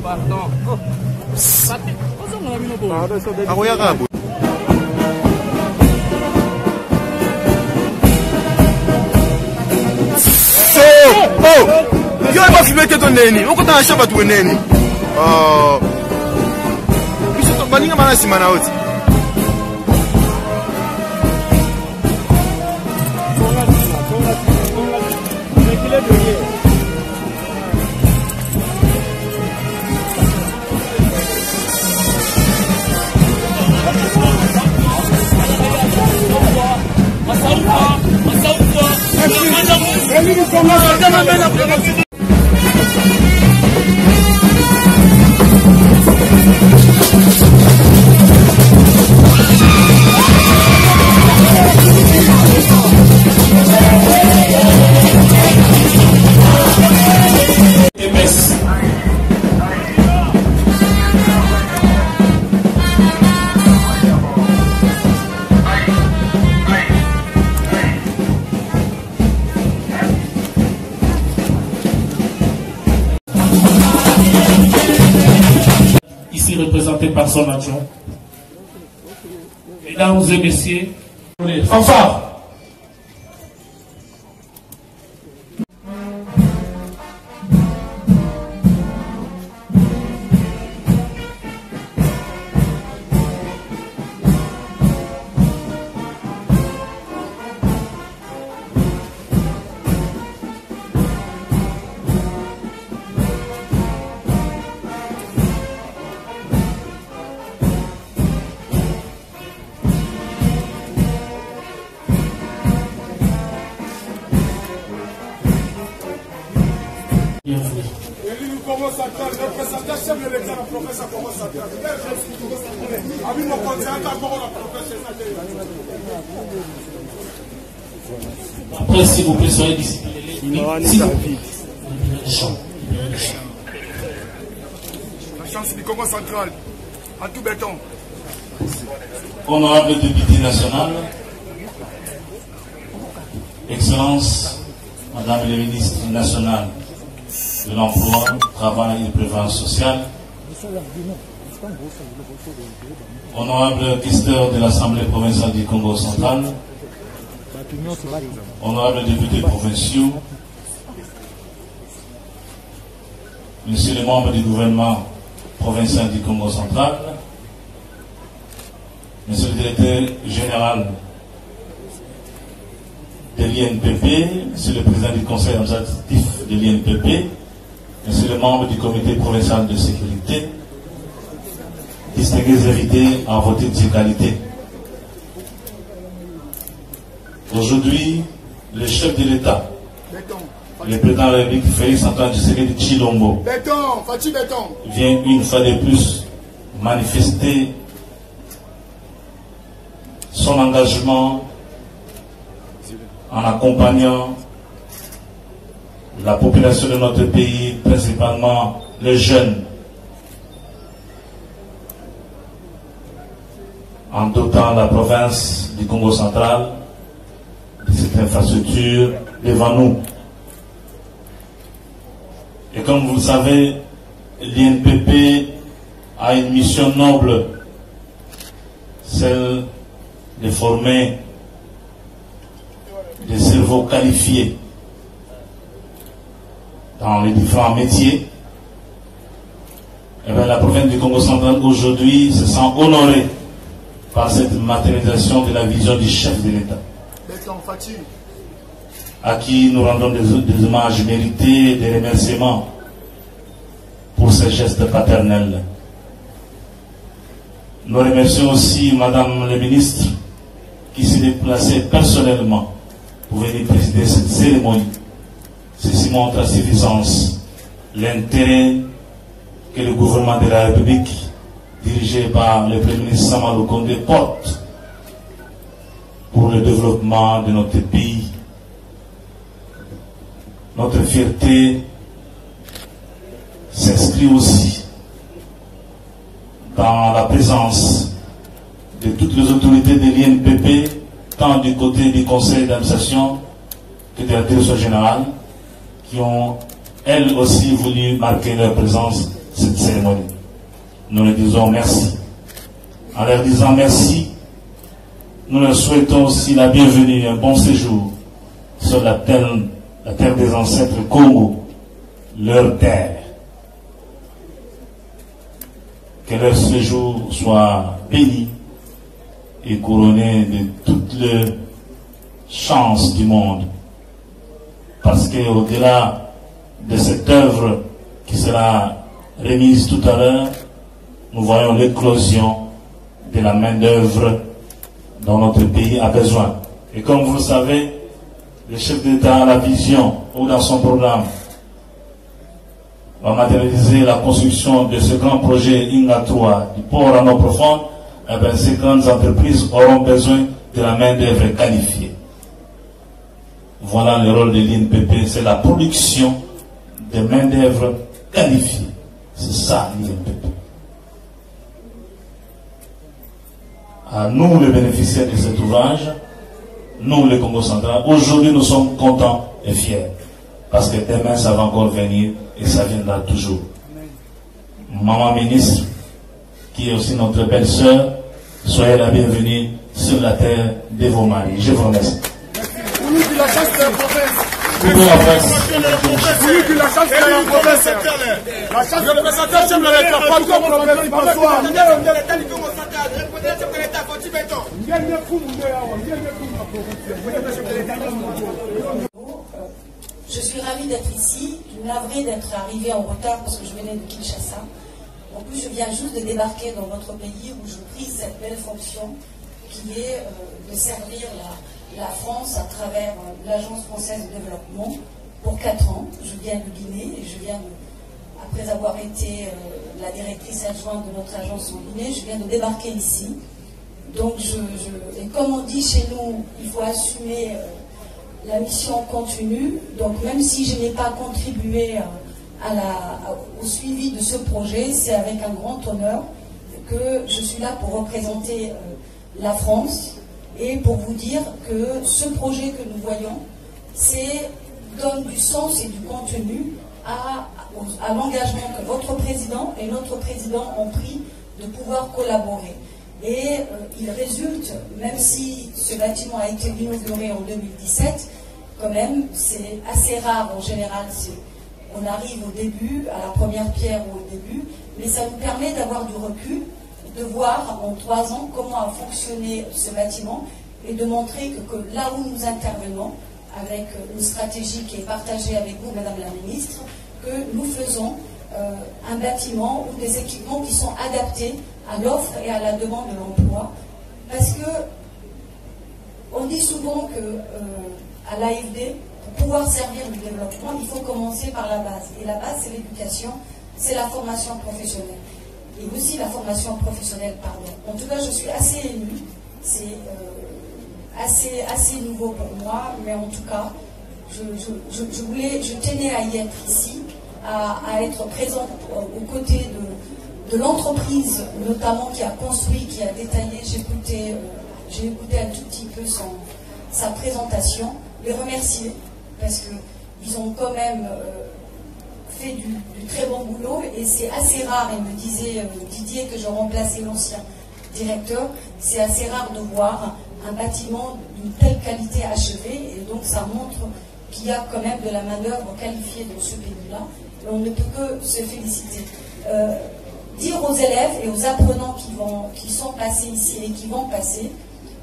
Pardon. Ako ya ka. Yo ba filme ke to neni. Uko ta shaba tu neni. Biso to baninga mana simana oti. Représenté par son adjoint. Mesdames et messieurs, fanfare. Après, s'il vous plaît, soyez disciplinés. La chance du Congo central, en tout béton. Honorable député national, Excellence, Madame la ministre nationale de l'Emploi, Travail et Prévoyance sociale, honorable questeur de l'Assemblée provinciale du Congo central, honorable députés provinciaux, Monsieur les membres du gouvernement provincial du Congo central, Monsieur le directeur général de l'INPP, Monsieur le président du conseil administratif de l'INPP, Monsieur le membre du comité provincial de sécurité, distingués invités en voté de qualité. Aujourd'hui, le chef de l'État, le président de la République Félix Antoine Tshisekedi Tshilombo, vient une fois de plus manifester son engagement en accompagnant la population de notre pays, principalement les jeunes, en dotant la province du Congo central de cette infrastructure devant nous. Et comme vous le savez, l'INPP a une mission noble, celle de former des cerveaux qualifiés dans les différents métiers. Et bien, la province du Congo central aujourd'hui se sent honorée par cette matérialisation de la vision du chef de l'État, à qui nous rendons des hommages mérités, des remerciements pour ces gestes paternels. Nous remercions aussi Madame la ministre qui s'est déplacée personnellement pour venir présider cette cérémonie. Ceci montre à suffisance l'intérêt que le gouvernement de la République, dirigé par le Premier ministre Sama Lukonde, porte pour le développement de notre pays. Notre fierté s'inscrit aussi dans la présence de toutes les autorités de l'INPP, tant du côté du conseil d'administration que de la direction générale, qui ont elles aussi voulu marquer leur présence cette cérémonie. Nous leur disons merci. En leur disant merci, nous leur souhaitons aussi la bienvenue, un bon séjour sur la terre des ancêtres Congo, leur terre. Que leur séjour soit béni et couronné de toutes les chances du monde. Parce qu'au-delà de cette œuvre qui sera remise tout à l'heure, nous voyons l'éclosion de la main-d'œuvre dont notre pays a besoin. Et comme vous le savez, le chef d'État a la vision, ou dans son programme, va matérialiser la construction de ce grand projet Ingatua du port en eau profonde. Eh bien, ces grandes entreprises auront besoin de la main-d'œuvre qualifiée. Voilà le rôle de l'INPP, c'est la production de main-d'œuvre qualifiée. C'est ça l'INPP. À nous, les bénéficiaires de cet ouvrage, nous, le Congo central, aujourd'hui, nous sommes contents et fiers. Parce que demain, ça va encore venir et ça viendra toujours. Maman ministre, qui est aussi notre belle-sœur, soyez la bienvenue sur la terre de vos maris. Je vous remercie. La chance de la province. La chance de la province. La chance de la chef de l'État. Pas de problème. Bonsoir. Je suis ravie d'être ici, navrée d'être arrivée en retard parce que je venais de Kinshasa. En plus, je viens juste de débarquer dans votre pays où je prise cette belle fonction qui est de servir la France à travers l'Agence française de développement pour 4 ans. Je viens de Guinée et je viens, après avoir été la directrice adjointe de notre agence en Guinée, je viens de débarquer ici. Donc, et comme on dit chez nous, il faut assumer la mission continue. Donc, même si je n'ai pas contribué au suivi de ce projet, c'est avec un grand honneur que je suis là pour représenter la France et pour vous dire que ce projet que nous voyons, donne du sens et du contenu à l'engagement que votre président et notre président ont pris de pouvoir collaborer. Et il résulte, même si ce bâtiment a été inauguré en 2017, quand même, c'est assez rare en général. On arrive au début, à la première pierre ou au début, mais ça nous permet d'avoir du recul, de voir en 3 ans comment a fonctionné ce bâtiment et de montrer que là où nous intervenons, avec une stratégie qui est partagée avec vous, Madame la Ministre, que nous faisons un bâtiment ou des équipements qui sont adaptés à l'offre et à la demande de l'emploi, parce que on dit souvent que à l'AFD, pour pouvoir servir le développement, il faut commencer par la base. Et la base, c'est l'éducation, c'est la formation professionnelle. Et aussi la formation professionnelle, pardon. En tout cas, je suis assez émue. C'est assez nouveau pour moi, mais en tout cas, je tenais à y être ici, à être présente aux côtés de l'entreprise, notamment qui a construit, qui a détaillé. J'ai écouté un tout petit peu sa présentation, les remercier, parce qu'ils ont quand même fait du très bon boulot, et c'est assez rare, et me disait Didier, que je remplaçais l'ancien directeur, c'est assez rare de voir un bâtiment d'une telle qualité achevé, et donc ça montre qu'il y a quand même de la main-d'œuvre qualifiée dans ce pays-là, et on ne peut que se féliciter. Dire aux élèves et aux apprenants qui sont passés ici et qui vont passer,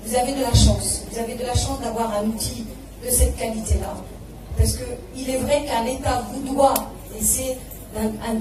vous avez de la chance. Vous avez de la chance d'avoir un outil de cette qualité-là. Parce qu'il est vrai qu'un État vous doit, et c'est un